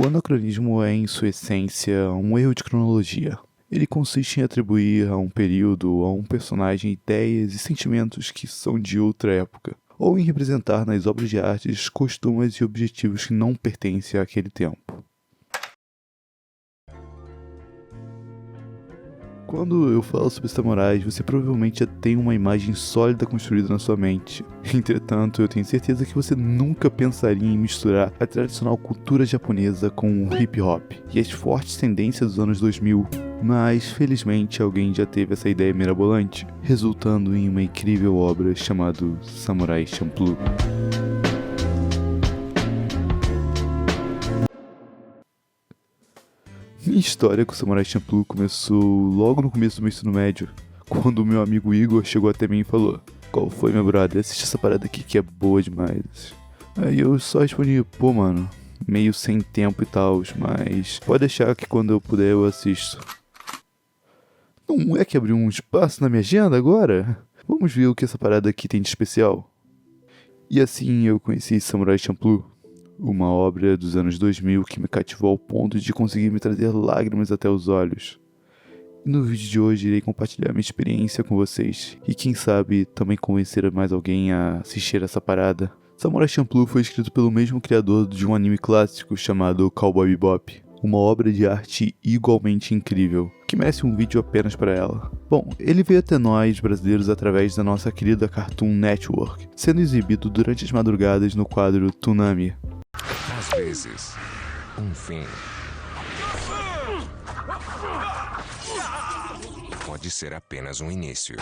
O anacronismo é, em sua essência, um erro de cronologia. Ele consiste em atribuir a um período, a um personagem, ideias e sentimentos que são de outra época, ou em representar nas obras de arte costumes e objetivos que não pertencem àquele tempo. Quando eu falo sobre samurais, você provavelmente já tem uma imagem sólida construída na sua mente. Entretanto, eu tenho certeza que você nunca pensaria em misturar a tradicional cultura japonesa com o hip hop e as fortes tendências dos anos 2000. Mas, felizmente, alguém já teve essa ideia mirabolante, resultando em uma incrível obra chamada Samurai Champloo. Minha história com o Samurai Champloo começou logo no começo do meu ensino médio, quando o meu amigo Igor chegou até mim e falou: "Qual foi, meu brother? Assiste essa parada aqui que é boa demais." Aí eu só respondi: "Pô, mano, meio sem tempo e tal, mas pode deixar que quando eu puder eu assisto." Não é que abriu um espaço na minha agenda agora? Vamos ver o que essa parada aqui tem de especial. E assim eu conheci Samurai Champloo, uma obra dos anos 2000 que me cativou ao ponto de conseguir me trazer lágrimas até os olhos. E no vídeo de hoje irei compartilhar minha experiência com vocês, e quem sabe também convencer mais alguém a assistir essa parada. Samurai Champloo foi escrito pelo mesmo criador de um anime clássico chamado Cowboy Bebop, uma obra de arte igualmente incrível, que merece um vídeo apenas para ela. Bom, ele veio até nós brasileiros através da nossa querida Cartoon Network, sendo exibido durante as madrugadas no quadro Toonami. Às vezes, um fim pode ser apenas um início.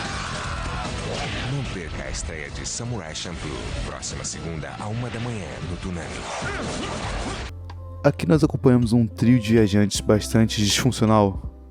Não perca a estreia de Samurai Champloo, próxima segunda à 1 da manhã no Toonami. Aqui nós acompanhamos um trio de viajantes bastante disfuncional.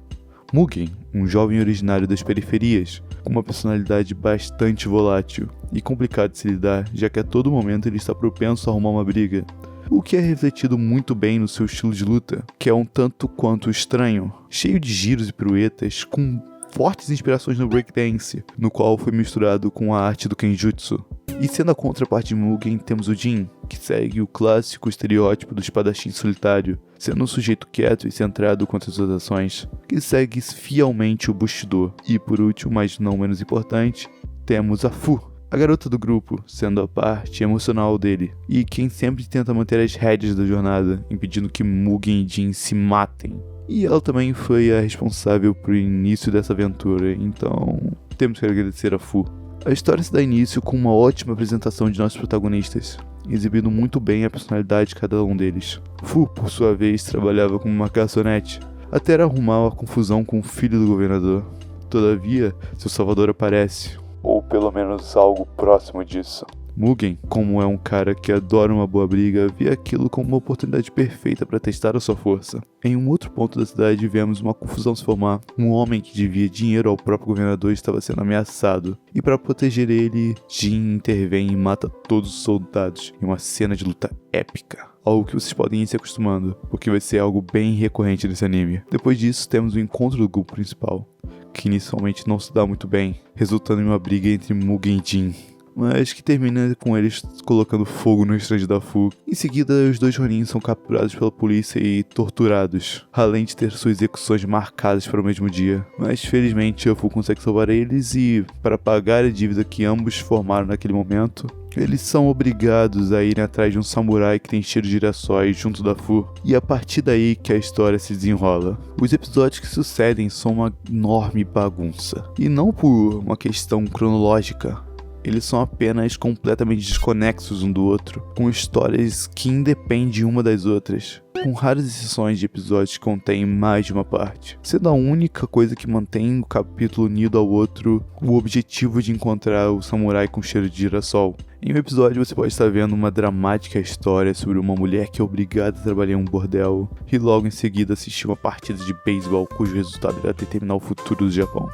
Mugen, um jovem originário das periferias, com uma personalidade bastante volátil e complicado de se lidar, já que a todo momento ele está propenso a arrumar uma briga, o que é refletido muito bem no seu estilo de luta, que é um tanto quanto estranho, cheio de giros e piruetas, com fortes inspirações no breakdance, no qual foi misturado com a arte do Kenjutsu. E sendo a contraparte de Mugen, temos o Jin, que segue o clássico estereótipo do espadachim solitário, sendo um sujeito quieto e centrado quanto às suas ações, que segue fielmente o Bushido. E por último, mas não menos importante, temos a Fu, a garota do grupo, sendo a parte emocional dele, e quem sempre tenta manter as rédeas da jornada, impedindo que Mugen e Jin se matem. E ela também foi a responsável pelo início dessa aventura, então temos que agradecer a Fu. A história se dá início com uma ótima apresentação de nossos protagonistas, exibindo muito bem a personalidade de cada um deles. Fu, por sua vez, trabalhava como uma garçonete, até arrumar uma confusão com o filho do governador. Todavia, seu salvador aparece, ou pelo menos algo próximo disso. Mugen, como é um cara que adora uma boa briga, vê aquilo como uma oportunidade perfeita para testar a sua força. Em um outro ponto da cidade, vemos uma confusão se formar. Um homem que devia dinheiro ao próprio governador estava sendo ameaçado, e para proteger ele, Jin intervém e mata todos os soldados em uma cena de luta épica. Algo que vocês podem ir se acostumando, porque vai ser algo bem recorrente nesse anime. Depois disso, temos o encontro do grupo principal, que inicialmente não se dá muito bem, resultando em uma briga entre Mugen e Jin, mas que termina com eles colocando fogo no estande da Fu. Em seguida, os dois Ronin são capturados pela polícia e torturados, além de ter suas execuções marcadas para o mesmo dia. Mas felizmente a Fu consegue salvar eles e, para pagar a dívida que ambos formaram naquele momento, eles são obrigados a irem atrás de um samurai que tem cheiro de girassóis junto da Fu, e é a partir daí que a história se desenrola. Os episódios que sucedem são uma enorme bagunça, e não por uma questão cronológica. Eles são apenas completamente desconexos um do outro, com histórias que independem uma das outras, com raras exceções de episódios que contêm mais de uma parte, sendo a única coisa que mantém o capítulo unido ao outro o objetivo de encontrar o samurai com cheiro de girassol. Em um episódio você pode estar vendo uma dramática história sobre uma mulher que é obrigada a trabalhar em um bordel, e logo em seguida assistir uma partida de beisebol cujo resultado irá determinar o futuro do Japão.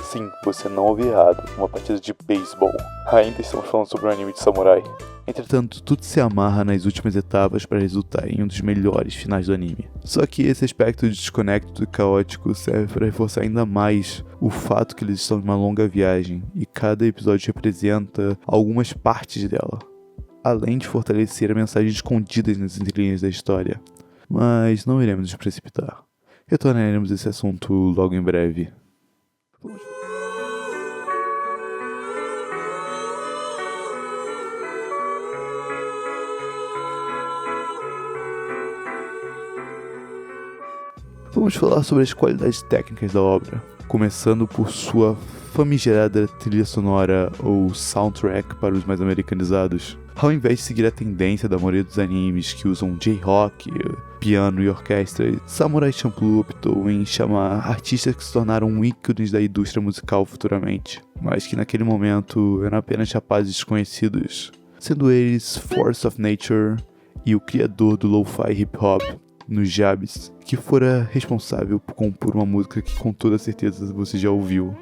Sim, você não ouviu errado, uma partida de beisebol. Ainda estamos falando sobre um anime de samurai. Entretanto, tudo se amarra nas últimas etapas para resultar em um dos melhores finais do anime. Só que esse aspecto de desconecto e caótico serve para reforçar ainda mais o fato que eles estão em uma longa viagem, e cada episódio representa algumas partes dela, além de fortalecer a mensagem escondida nas entrelinhas da história. Mas não iremos nos precipitar. Retornaremos a esse assunto logo em breve. Vamos falar sobre as qualidades técnicas da obra, começando por sua famigerada trilha sonora ou soundtrack para os mais americanizados. Ao invés de seguir a tendência da maioria dos animes que usam J-rock, piano e orquestra, Samurai Champloo optou em chamar artistas que se tornaram ícones da indústria musical futuramente, mas que naquele momento eram apenas rapazes desconhecidos, sendo eles Force of Nature e o criador do lo-fi hip-hop, Nujabes, que fora responsável por compor uma música que com toda certeza você já ouviu.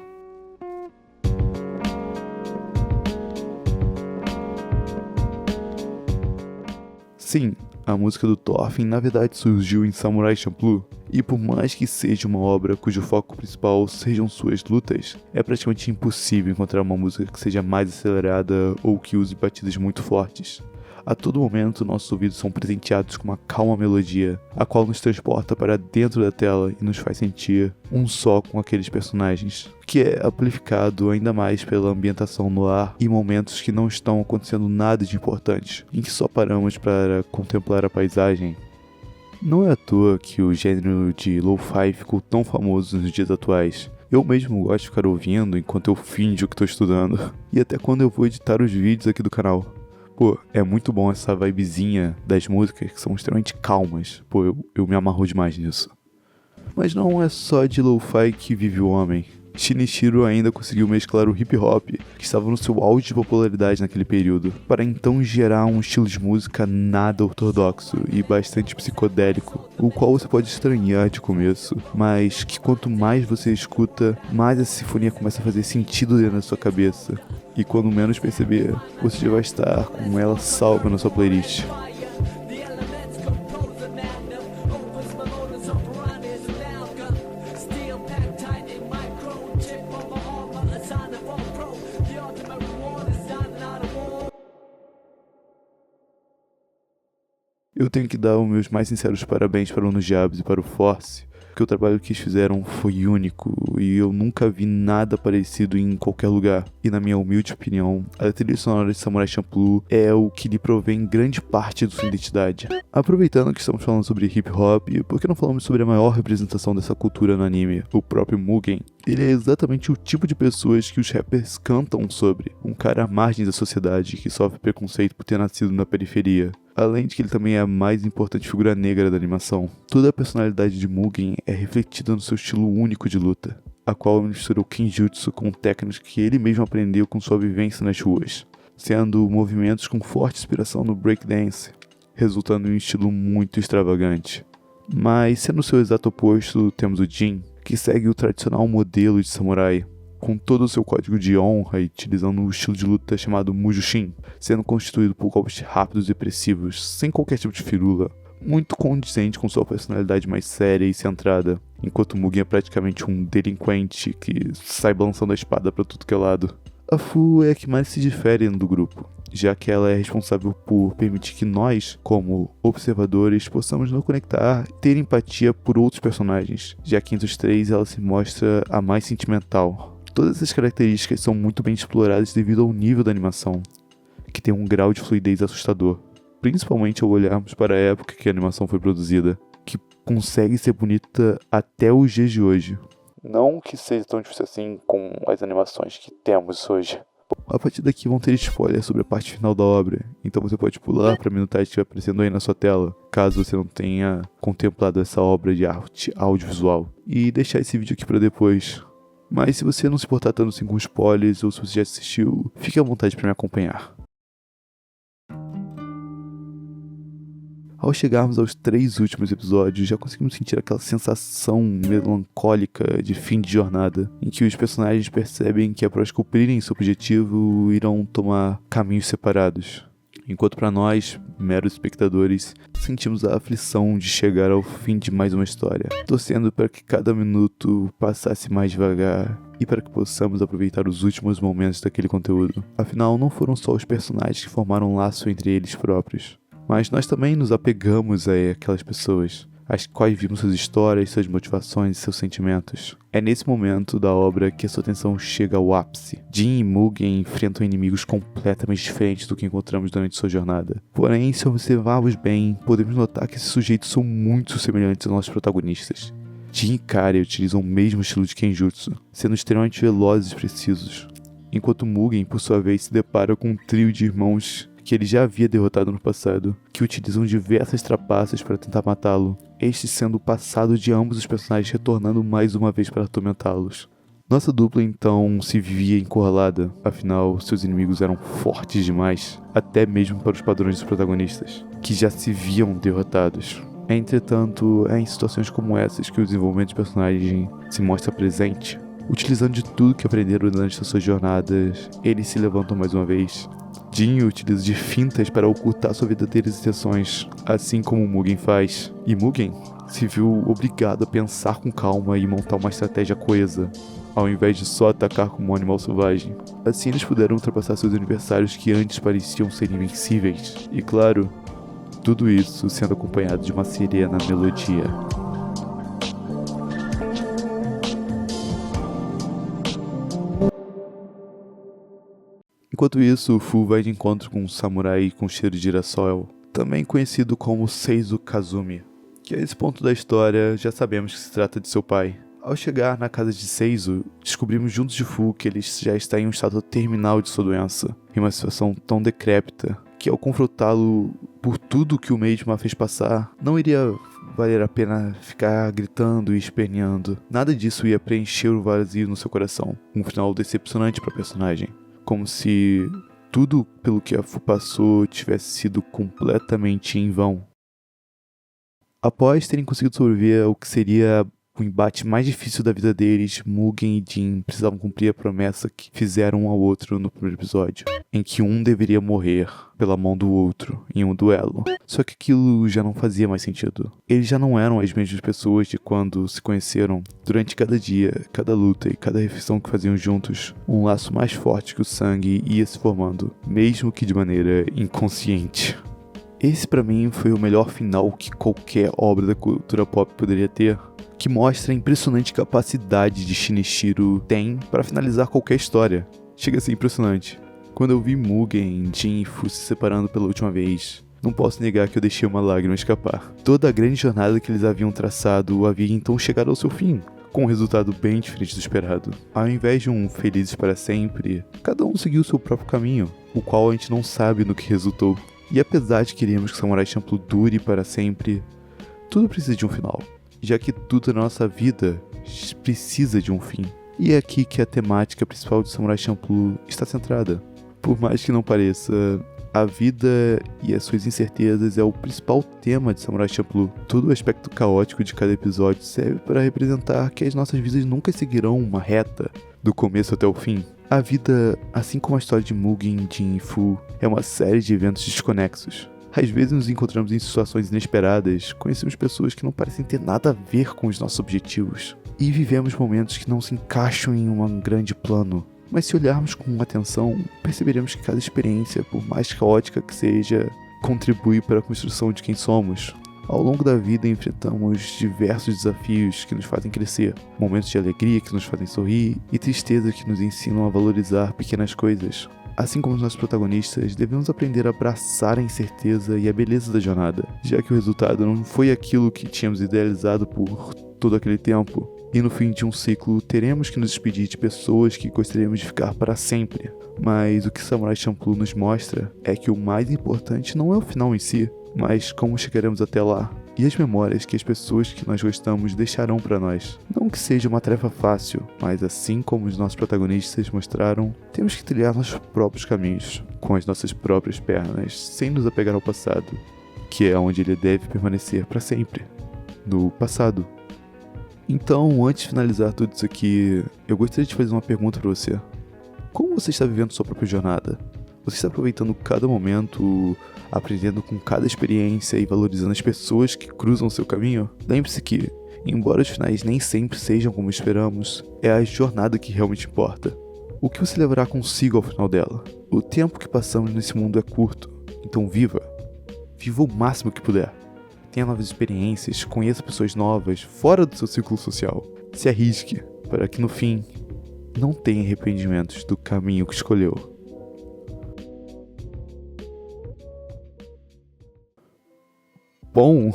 Sim, a música do Thorfinn na verdade surgiu em Samurai Champloo, e por mais que seja uma obra cujo foco principal sejam suas lutas, é praticamente impossível encontrar uma música que seja mais acelerada ou que use batidas muito fortes. A todo momento, nossos ouvidos são presenteados com uma calma melodia, a qual nos transporta para dentro da tela e nos faz sentir um só com aqueles personagens, que é amplificado ainda mais pela ambientação no ar e momentos que não estão acontecendo nada de importante, em que só paramos para contemplar a paisagem. Não é à toa que o gênero de lo-fi ficou tão famoso nos dias atuais. Eu mesmo gosto de ficar ouvindo enquanto eu finjo que estou estudando, e até quando eu vou editar os vídeos aqui do canal. Pô, é muito bom essa vibezinha das músicas que são extremamente calmas. Pô, eu me amarro demais nisso. Mas não é só de lo-fi que vive o homem. Shinichiro ainda conseguiu mesclar o hip hop, que estava no seu auge de popularidade naquele período, para então gerar um estilo de música nada ortodoxo e bastante psicodélico, o qual você pode estranhar de começo, mas que quanto mais você escuta, mais essa sinfonia começa a fazer sentido dentro da sua cabeça, e quando menos perceber, você já vai estar com ela salva na sua playlist. Eu tenho que dar os meus mais sinceros parabéns para o Nujabes e para o Force, porque o trabalho que eles fizeram foi único e eu nunca vi nada parecido em qualquer lugar. E na minha humilde opinião, a trilha sonora de Samurai Champloo é o que lhe provém grande parte de sua identidade. Aproveitando que estamos falando sobre hip hop, por que não falamos sobre a maior representação dessa cultura no anime, o próprio Mugen? Ele é exatamente o tipo de pessoas que os rappers cantam sobre, um cara à margem da sociedade que sofre preconceito por ter nascido na periferia. Além de que ele também é a mais importante figura negra da animação. Toda a personalidade de Mugen é refletida no seu estilo único de luta, a qual mistura o Kenjutsu com técnicas que ele mesmo aprendeu com sua vivência nas ruas, sendo movimentos com forte inspiração no breakdance, resultando em um estilo muito extravagante. Mas sendo seu exato oposto, temos o Jin, que segue o tradicional modelo de samurai, com todo o seu código de honra e utilizando um estilo de luta chamado Mujushin, sendo constituído por golpes rápidos e pressivos, sem qualquer tipo de firula, muito condizente com sua personalidade mais séria e centrada, enquanto Mugen é praticamente um delinquente que sai balançando a espada para tudo que é lado. A Fu é a que mais se difere do grupo, já que ela é responsável por permitir que nós, como observadores, possamos nos conectar e ter empatia por outros personagens, já que entre os três ela se mostra a mais sentimental. Todas essas características são muito bem exploradas devido ao nível da animação, que tem um grau de fluidez assustador, principalmente ao olharmos para a época que a animação foi produzida, que consegue ser bonita até os dias de hoje. Não que seja tão difícil assim com as animações que temos hoje. A partir daqui vão ter spoilers sobre a parte final da obra, então você pode pular para a minutagem que estiver aparecendo aí na sua tela, caso você não tenha contemplado essa obra de arte audiovisual, e deixar esse vídeo aqui para depois. Mas se você não se importar tanto assim com spoilers, ou se você já assistiu, fique à vontade para me acompanhar. Ao chegarmos aos 3 últimos episódios, já conseguimos sentir aquela sensação melancólica de fim de jornada, em que os personagens percebem que após cumprirem seu objetivo, irão tomar caminhos separados. Enquanto para nós, meros espectadores, sentimos a aflição de chegar ao fim de mais uma história, torcendo para que cada minuto passasse mais devagar e para que possamos aproveitar os últimos momentos daquele conteúdo. Afinal, não foram só os personagens que formaram um laço entre eles próprios, mas nós também nos apegamos a aquelas pessoas. as quais vimos suas histórias, suas motivações e seus sentimentos. É nesse momento da obra que a sua atenção chega ao ápice. Jin e Mugen enfrentam inimigos completamente diferentes do que encontramos durante sua jornada. Porém, se observarmos bem, podemos notar que esses sujeitos são muito semelhantes aos nossos protagonistas. Jin e Kari utilizam o mesmo estilo de Kenjutsu, sendo extremamente velozes e precisos, enquanto Mugen, por sua vez, se depara com um trio de irmãos que ele já havia derrotado no passado, que utilizam diversas trapaças para tentar matá-lo, este sendo o passado de ambos os personagens retornando mais uma vez para atormentá-los. Nossa dupla então se vivia encurralada, afinal seus inimigos eram fortes demais, até mesmo para os padrões dos protagonistas, que já se viam derrotados. Entretanto, é em situações como essas que o desenvolvimento de personagem se mostra presente. Utilizando de tudo que aprenderam durante as suas jornadas, eles se levantam mais uma vez. Jin utiliza de fintas para ocultar suas verdadeiras intenções, assim como Mugen faz. E Mugen se viu obrigado a pensar com calma e montar uma estratégia coesa, ao invés de só atacar como um animal selvagem. Assim eles puderam ultrapassar seus adversários que antes pareciam ser invencíveis. E claro, tudo isso sendo acompanhado de uma serena melodia. Enquanto isso, Fu vai de encontro com um samurai com cheiro de girassol, também conhecido como Seizu Kazumi, que a esse ponto da história já sabemos que se trata de seu pai. Ao chegar na casa de Seizu, descobrimos juntos de Fu que ele já está em um estado terminal de sua doença, em uma situação tão decrépita, que ao confrontá-lo por tudo que o mesmo a fez passar, não iria valer a pena ficar gritando e esperneando. Nada disso ia preencher o vazio no seu coração, um final decepcionante para a personagem. Como se tudo pelo que a Fu passou tivesse sido completamente em vão. Após terem conseguido sobreviver ao que seria o embate mais difícil da vida deles, Mugen e Jin precisavam cumprir a promessa que fizeram um ao outro no primeiro episódio, em que um deveria morrer pela mão do outro em um duelo. Só que aquilo já não fazia mais sentido. Eles já não eram as mesmas pessoas de quando se conheceram. Durante cada dia, cada luta e cada refeição que faziam juntos, um laço mais forte que o sangue ia se formando, mesmo que de maneira inconsciente. Esse pra mim foi o melhor final que qualquer obra da cultura pop poderia ter, que mostra a impressionante capacidade de Shinichiro tem para finalizar qualquer história. Chega a ser impressionante. Quando eu vi Mugen, Jin e Fu se separando pela última vez, não posso negar que eu deixei uma lágrima escapar. Toda a grande jornada que eles haviam traçado havia então chegado ao seu fim, com um resultado bem diferente do esperado. Ao invés de um felizes para sempre, cada um seguiu seu próprio caminho, o qual a gente não sabe no que resultou. E apesar de queremos que Samurai Champloo dure para sempre, tudo precisa de um final, já que tudo na nossa vida precisa de um fim. E é aqui que a temática principal de Samurai Champloo está centrada. Por mais que não pareça, a vida e as suas incertezas é o principal tema de Samurai Champloo. Todo o aspecto caótico de cada episódio serve para representar que as nossas vidas nunca seguirão uma reta, do começo até o fim. A vida, assim como a história de Mugen, Jin e Fu, é uma série de eventos desconexos. Às vezes nos encontramos em situações inesperadas, conhecemos pessoas que não parecem ter nada a ver com os nossos objetivos, e vivemos momentos que não se encaixam em um grande plano. Mas se olharmos com atenção, perceberemos que cada experiência, por mais caótica que seja, contribui para a construção de quem somos. Ao longo da vida enfrentamos diversos desafios que nos fazem crescer, momentos de alegria que nos fazem sorrir e tristeza que nos ensinam a valorizar pequenas coisas. Assim como os nossos protagonistas, devemos aprender a abraçar a incerteza e a beleza da jornada, já que o resultado não foi aquilo que tínhamos idealizado por todo aquele tempo. E no fim de um ciclo, teremos que nos despedir de pessoas que gostaríamos de ficar para sempre. Mas o que Samurai Champloo nos mostra é que o mais importante não é o final em si, mas como chegaremos até lá, e as memórias que as pessoas que nós gostamos deixarão para nós. Não que seja uma tarefa fácil, mas assim como os nossos protagonistas mostraram, temos que trilhar nossos próprios caminhos, com as nossas próprias pernas, sem nos apegar ao passado, que é onde ele deve permanecer para sempre, no passado. Então, antes de finalizar tudo isso aqui, eu gostaria de fazer uma pergunta para você. Como você está vivendo sua própria jornada? Você está aproveitando cada momento, aprendendo com cada experiência e valorizando as pessoas que cruzam o seu caminho? Lembre-se que, embora os finais nem sempre sejam como esperamos, é a jornada que realmente importa. O que você levará consigo ao final dela? O tempo que passamos nesse mundo é curto, então viva. Viva o máximo que puder. tenha novas experiências, conheça pessoas novas fora do seu círculo social. Se arrisque, para que no fim não tenha arrependimentos do caminho que escolheu. Bom,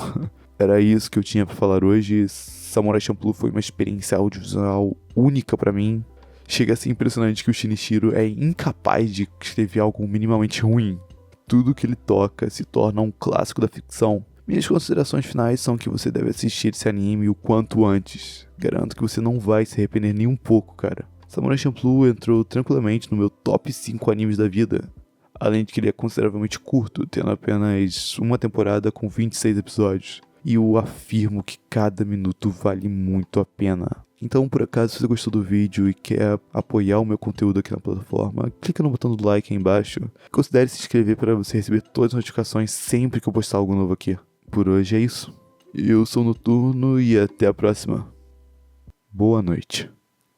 era isso que eu tinha para falar hoje. Samurai Champloo foi uma experiência audiovisual única para mim. Chega a ser impressionante que o Shinichiro é incapaz de escrever algo minimamente ruim. Tudo que ele toca se torna um clássico da ficção. Minhas considerações finais são que você deve assistir esse anime o quanto antes. Garanto que você não vai se arrepender nem um pouco, cara. Samurai Champloo entrou tranquilamente no meu top 5 animes da vida. Além de que ele é consideravelmente curto, tendo apenas uma temporada com 26 episódios. E eu afirmo que cada minuto vale muito a pena. Então, por acaso, se você gostou do vídeo e quer apoiar o meu conteúdo aqui na plataforma, clica no botão do like aí embaixo. Considere se inscrever para você receber todas as notificações sempre que eu postar algo novo aqui. Por hoje é isso. Eu sou o Noturno e até a próxima. Boa noite.